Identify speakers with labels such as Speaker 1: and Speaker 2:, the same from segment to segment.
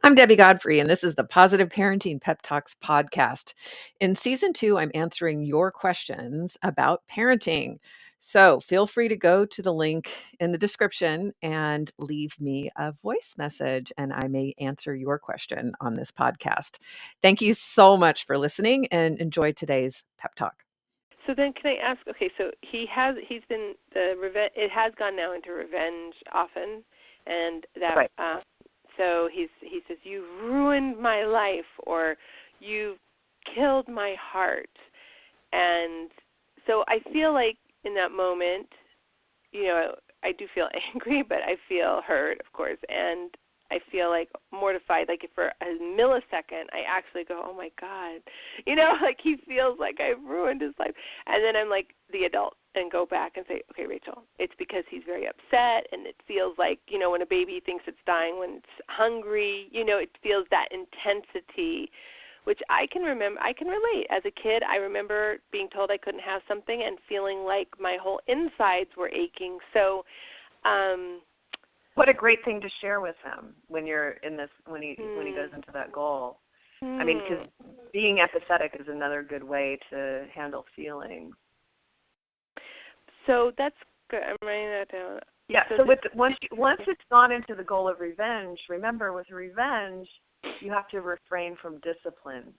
Speaker 1: I'm Debbie Godfrey, and this is the Positive Parenting Pep Talks podcast. In season 2, I'm answering your questions about parenting. So feel free to go to the link in the description and leave me a voice message, and I may answer your question on this podcast. Thank you so much for listening, and enjoy today's pep talk.
Speaker 2: So then, can I ask? Okay, so he's been it has gone now into revenge often, and that
Speaker 1: Right.
Speaker 2: So he says, "You've ruined my life," or "You've killed my heart," and so I feel like in that moment, I do feel angry, but I feel hurt, of course, and I feel like mortified. Like if for a millisecond, I actually go, "Oh my God," like he feels like I've ruined his life, and then I'm like the adult and go back and say, "Okay, Rachel, it's because he's very upset, and it feels like when a baby thinks it's dying when it's hungry, it feels that intensity." Which I can remember, I can relate. As a kid, I remember being told I couldn't have something and feeling like my whole insides were aching. So,
Speaker 3: what a great thing to share with him when you're in this, when he goes into that goal. I mean, because being empathetic is another good way to handle feelings.
Speaker 2: So that's good. I'm writing that down.
Speaker 3: Yeah. So once it's gone into the goal of revenge, remember with revenge, you have to refrain from discipline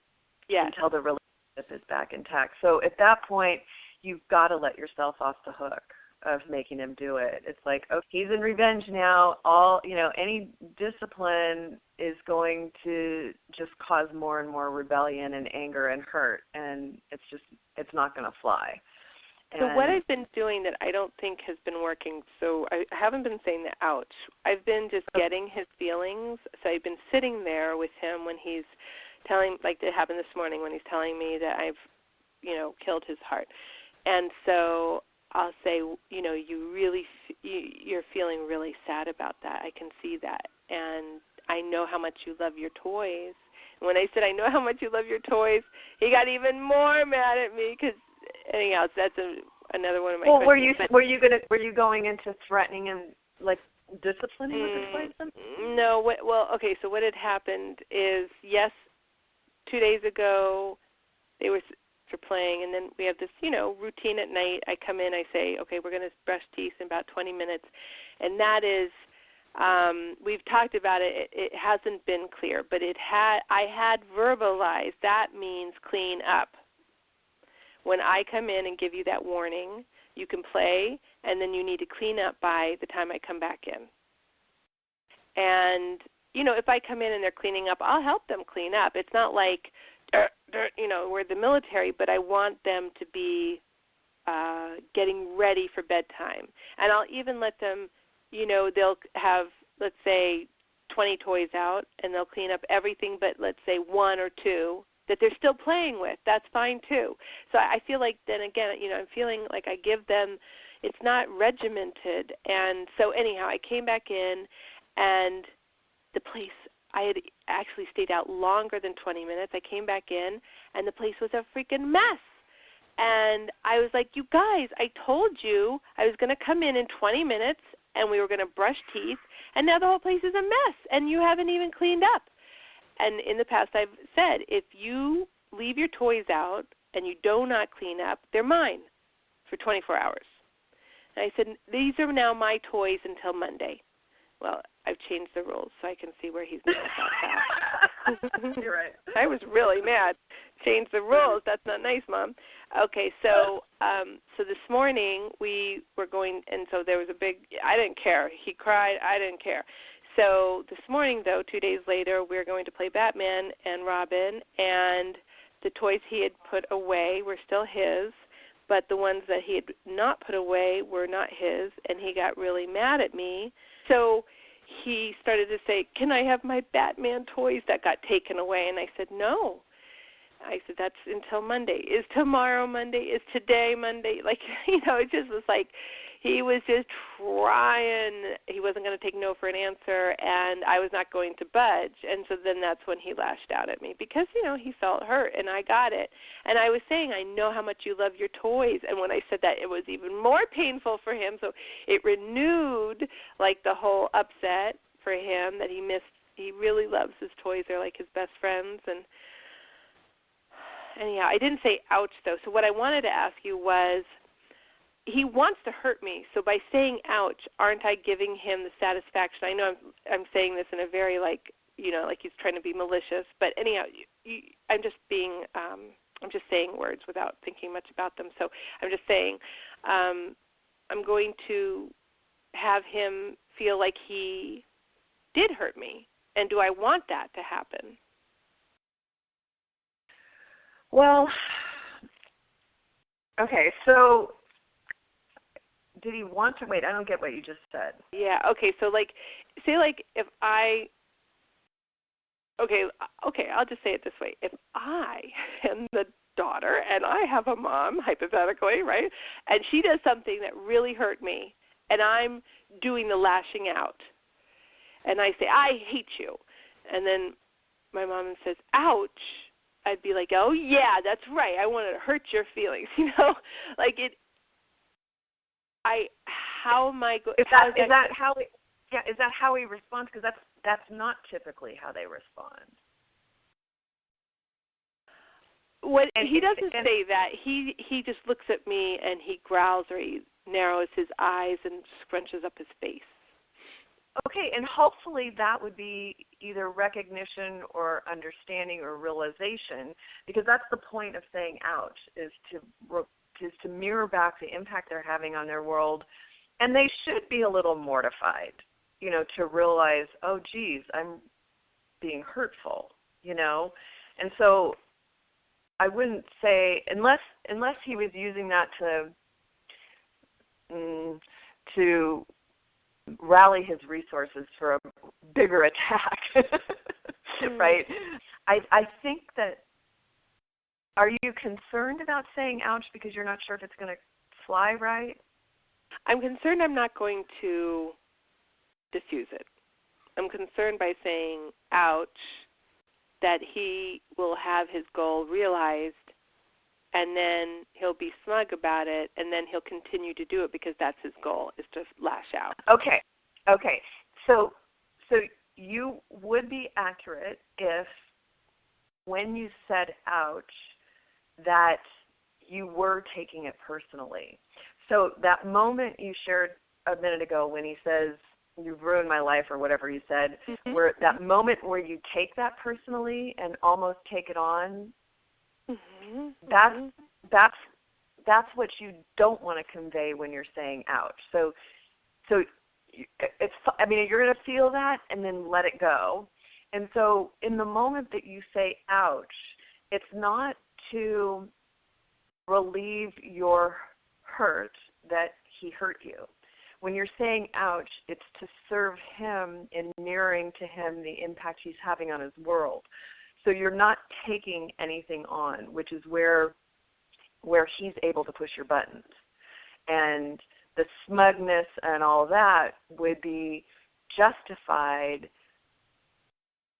Speaker 3: until the relationship is back intact. So at that point, you've got to let yourself off the hook of making him do it. It's like, okay, he's in revenge now. Any discipline is going to just cause more and more rebellion and anger and hurt, and it's not going to fly.
Speaker 2: So what I've been doing that I don't think has been working, so I haven't been saying the ouch. I've been just getting his feelings. So I've been sitting there with him when he's telling, like it happened this morning when he's telling me that I've, killed his heart. And so I'll say, you're feeling really sad about that. I can see that. And I know how much you love your toys. And when I said I know how much you love your toys, he got even more mad at me because, anyhow, that's another one of my questions.
Speaker 3: Were you going into threatening and like disciplining with the toys?
Speaker 2: No. Okay. So what had happened is, yes, 2 days ago they were playing, and then we have this, routine at night. I come in, I say, okay, we're going to brush teeth in about 20 minutes, and that is, we've talked about it. It hasn't been clear, but I had verbalized that means clean up. When I come in and give you that warning, you can play, and then you need to clean up by the time I come back in. And, if I come in and they're cleaning up, I'll help them clean up. It's not like, we're the military, but I want them to be getting ready for bedtime. And I'll even let them, they'll have, let's say, 20 toys out, and they'll clean up everything but, let's say, 1 or 2 that they're still playing with. That's fine too. So I feel like then again, I'm feeling like I give them, it's not regimented. And so anyhow, I came back in, and the place, I had actually stayed out longer than 20 minutes. I came back in, and the place was a freaking mess. And I was like, you guys, I told you I was going to come in 20 minutes, and we were going to brush teeth, and now the whole place is a mess, and you haven't even cleaned up. And in the past I've said, if you leave your toys out and you do not clean up, they're mine for 24 hours. And I said, these are now my toys until Monday. Well, I've changed the rules so I can see where he's mad about that.
Speaker 3: You're right.
Speaker 2: I was really mad. Change the rules. That's not nice, Mom. Okay, so this morning we were going, and so there was a big, I didn't care. He cried. I didn't care. So this morning, though, 2 days later, we're going to play Batman and Robin, and the toys he had put away were still his, but the ones that he had not put away were not his, and he got really mad at me. So he started to say, can I have my Batman toys that got taken away? And I said, no. I said, that's until Monday. Is tomorrow Monday? Is today Monday? Like, it just was like, he was just trying. He wasn't going to take no for an answer, and I was not going to budge. And so then that's when he lashed out at me because, he felt hurt, and I got it. And I was saying, I know how much you love your toys. And when I said that, it was even more painful for him. So it renewed, like, the whole upset for him that he missed he really loves his toys. They're like his best friends. And anyhow, I didn't say ouch, though. So what I wanted to ask you was, he wants to hurt me. So by saying ouch, aren't I giving him the satisfaction? I know I'm saying this in a very, like, you know, like he's trying to be malicious. But anyhow, I'm just saying words without thinking much about them. So I'm just saying I'm going to have him feel like he did hurt me. And do I want that to happen?
Speaker 3: Well, okay, so did he want to, wait, I don't get what you just said.
Speaker 2: Yeah, okay, so like, say like if I, okay, I'll just say it this way. If I am the daughter and I have a mom, hypothetically, right, and she does something that really hurt me, and I'm doing the lashing out, and I say, I hate you, and then my mom says, ouch, I'd be like, oh yeah, that's right, I wanted to hurt your feelings, you know, like it. How am I going? Is that
Speaker 3: how he responds? Because that's not typically how they respond.
Speaker 2: What he doesn't say that. He just looks at me and he growls, or he narrows his eyes and scrunches up his face.
Speaker 3: Okay, and hopefully that would be either recognition or understanding or realization, because that's the point of saying ouch, is to mirror back the impact they're having on their world. And they should be a little mortified, you know, to realize, oh, geez, I'm being hurtful, you know. And so I wouldn't say, unless he was using that to rally his resources for a bigger attack, right? I think that, are you concerned about saying ouch because you're not sure if it's going to fly right?
Speaker 2: I'm concerned I'm not going to diffuse it. I'm concerned by saying ouch that he will have his goal realized, and then he'll be smug about it, and then he'll continue to do it because that's his goal, is to lash out.
Speaker 3: Okay. So you would be accurate if when you said ouch that you were taking it personally. So that moment you shared a minute ago when he says, you've ruined my life, or whatever he said, where that moment where you take that personally and almost take it on, that's what you don't want to convey when you're saying ouch. So it's, I mean, you're going to feel that and then let it go. And so in the moment that you say ouch, it's not to relieve your hurt that he hurt you. When you're saying ouch, it's to serve him in mirroring to him the impact he's having on his world. So you're not taking anything on, which is where he's able to push your buttons. And the smugness and all that would be justified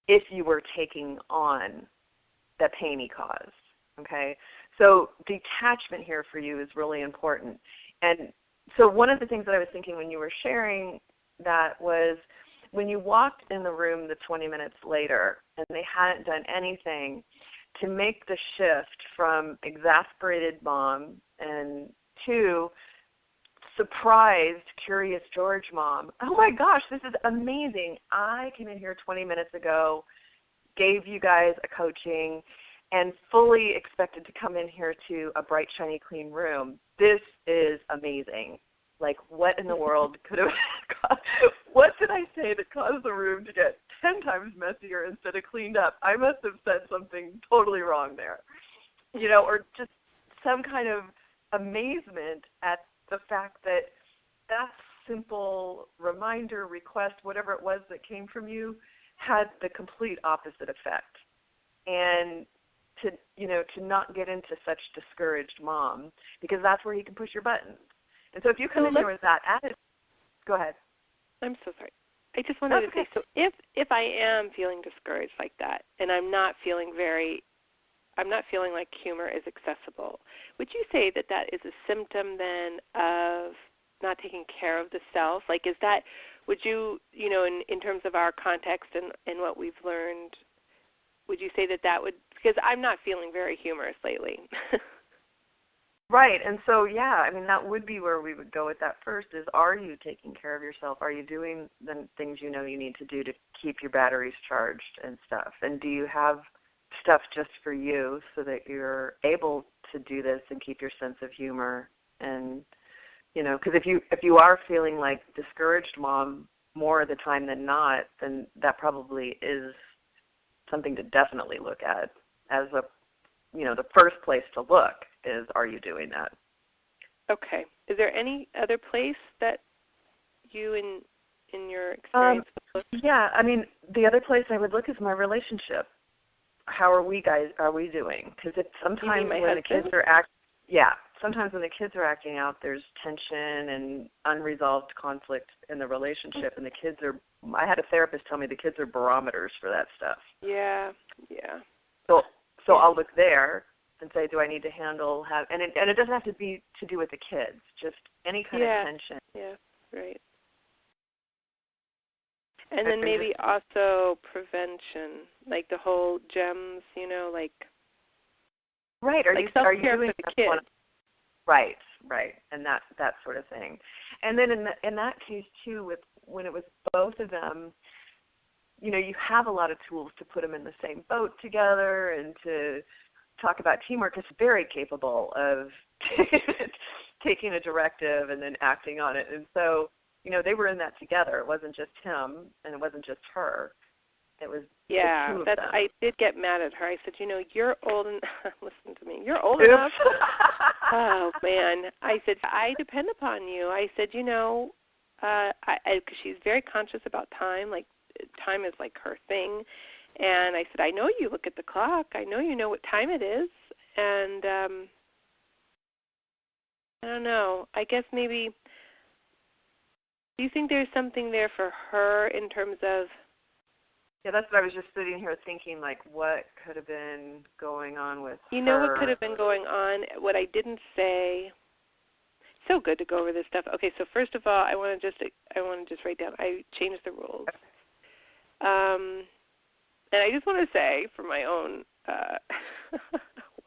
Speaker 3: if you were taking on the pain he caused. Okay? So detachment here for you is really important. And so one of the things that I was thinking when you were sharing that was when you walked in the room the 20 minutes later and they hadn't done anything to make the shift from exasperated mom and to surprised, curious George mom. Oh my gosh, this is amazing. I came in here 20 minutes ago, gave you guys a coaching, and fully expected to come in here to a bright, shiny, clean room. This is amazing. Like, what in the world could have what did I say that caused the room to get 10 times messier instead of cleaned up? I must have said something totally wrong there. You know, or just some kind of amazement at the fact that that simple reminder, request, whatever it was that came from you, had the complete opposite effect. And to not get into such discouraged mom, because that's where he can push your buttons. And so if you come in here with that attitude, go ahead.
Speaker 2: I'm so sorry. I just wanted to say, so if I am feeling discouraged like that, and I'm not feeling like humor is accessible, would you say that is a symptom then of not taking care of the self? Like, is that would you, in terms of our context and what we've learned, would you say that would, because I'm not feeling very humorous lately.
Speaker 3: Right, and so, yeah, I mean, that would be where we would go with that first is, are you taking care of yourself? Are you doing the things you know you need to do to keep your batteries charged and stuff? And do you have stuff just for you so that you're able to do this and keep your sense of humor? And, because if you are feeling like discouraged mom more of the time than not, then that probably is something to definitely look at as the first place to look is, are you doing that?
Speaker 2: Okay. Is there any other place that you in your experience would look?
Speaker 3: Yeah, I mean, the other place I would look is my relationship. How are we doing? Because sometimes when the kids are sometimes when the kids are acting out, there's tension and unresolved conflict in the relationship, and I had a therapist tell me the kids are barometers for that stuff.
Speaker 2: Yeah.
Speaker 3: So I'll look there and say, do I need to and it doesn't have to be to do with the kids, just any kind of tension.
Speaker 2: Yeah, right. And then maybe also prevention, like the whole GEMS, like
Speaker 3: right. Are you doing
Speaker 2: for the kids?
Speaker 3: Right, and that sort of thing. And then in that case too, when it was both of them, you have a lot of tools to put them in the same boat together and to talk about teamwork. It's very capable of taking a directive and then acting on it. And so, they were in that together. It wasn't just him and it wasn't just her. It was the two of them.
Speaker 2: I did get mad at her. I said, you're old and listen to me. You're old enough. Oh man. I said, I depend upon you. I said, because she's very conscious about time. Like time is like her thing. And I said, I know you look at the clock. I know you know what time it is. And I don't know. I guess maybe, do you think there's something there for her in terms of?
Speaker 3: Yeah, that's what I was just sitting here thinking, like, what could have been going on with her?
Speaker 2: What could have been going on? What I didn't say. So good to go over this stuff. Okay, so first of all, I want to just write down. I changed the rules. And I just want to say, for my own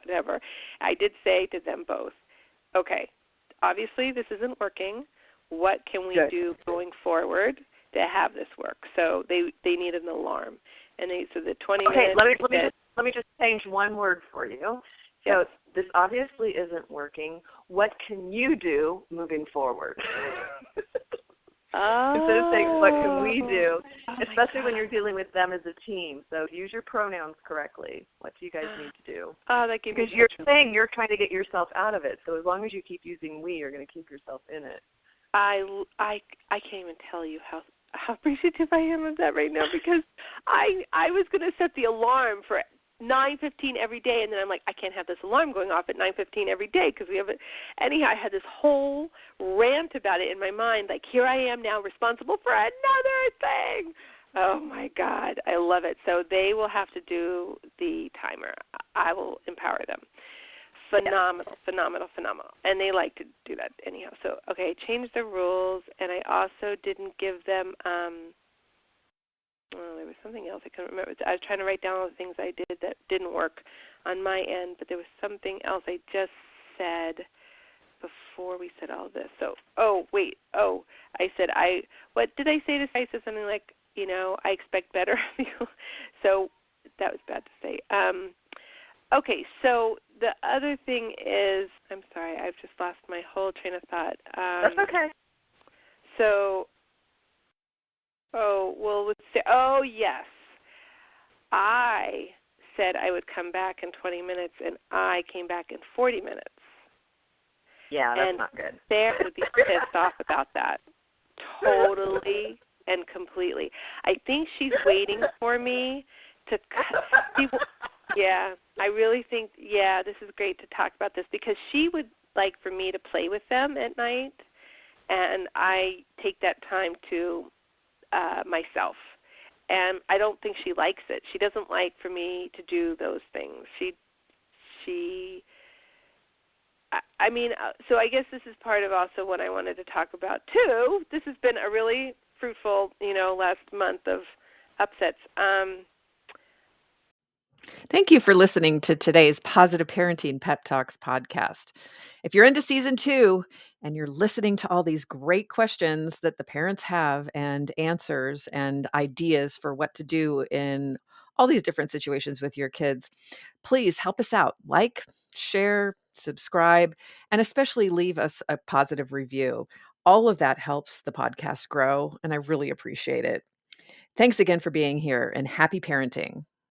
Speaker 2: whatever, I did say to them both, okay, obviously this isn't working. What can we do going forward to have this work? So they need an alarm, and so the 20 minutes.
Speaker 3: Okay, let me just change one word for you. So this obviously isn't working. What can you do moving forward? Instead of saying, what can we do, especially when you're dealing with them as a team. So use your pronouns correctly. What do you guys need to do? Because you're saying you're trying to get yourself out of it. So as long as you keep using we, you're going to keep yourself in it.
Speaker 2: I can't even tell you how appreciative I am of that right now, because I was going to set the alarm for 9:15 every day, and then I'm like, I can't have this alarm going off at 9:15 every day because we have it. Anyhow, I had this whole rant about it in my mind, like, here I am now responsible for another thing. Oh, my God. I love it. So they will have to do the timer. I will empower them. Phenomenal. And they like to do that anyhow. So, okay, I changed the rules, and I also didn't give them there was something else I couldn't remember. I was trying to write down all the things I did that didn't work on my end, but there was something else I just said before we said all this. So, I said what did I say to I said something like, I expect better of you. So that was bad to say. Okay, so the other thing is, I'm sorry, I've just lost my whole train of thought.
Speaker 3: That's okay.
Speaker 2: So, yes. I said I would come back in 20 minutes, and I came back in 40 minutes.
Speaker 3: Yeah, that's not good.
Speaker 2: Sarah would be pissed off about that. Totally and completely. I think she's waiting for me to yeah, I really think, this is great to talk about this, because she would like for me to play with them at night, and I take that time to myself. And I don't think she likes it. She doesn't like for me to do those things. So I guess this is part of also what I wanted to talk about too. This has been a really fruitful, last month of upsets.
Speaker 1: Thank you for listening to today's Positive Parenting Pep Talks podcast. If you're into season 2 and you're listening to all these great questions that the parents have and answers and ideas for what to do in all these different situations with your kids, please help us out. Like, share, subscribe, and especially leave us a positive review. All of that helps the podcast grow, and I really appreciate it. Thanks again for being here, and happy parenting.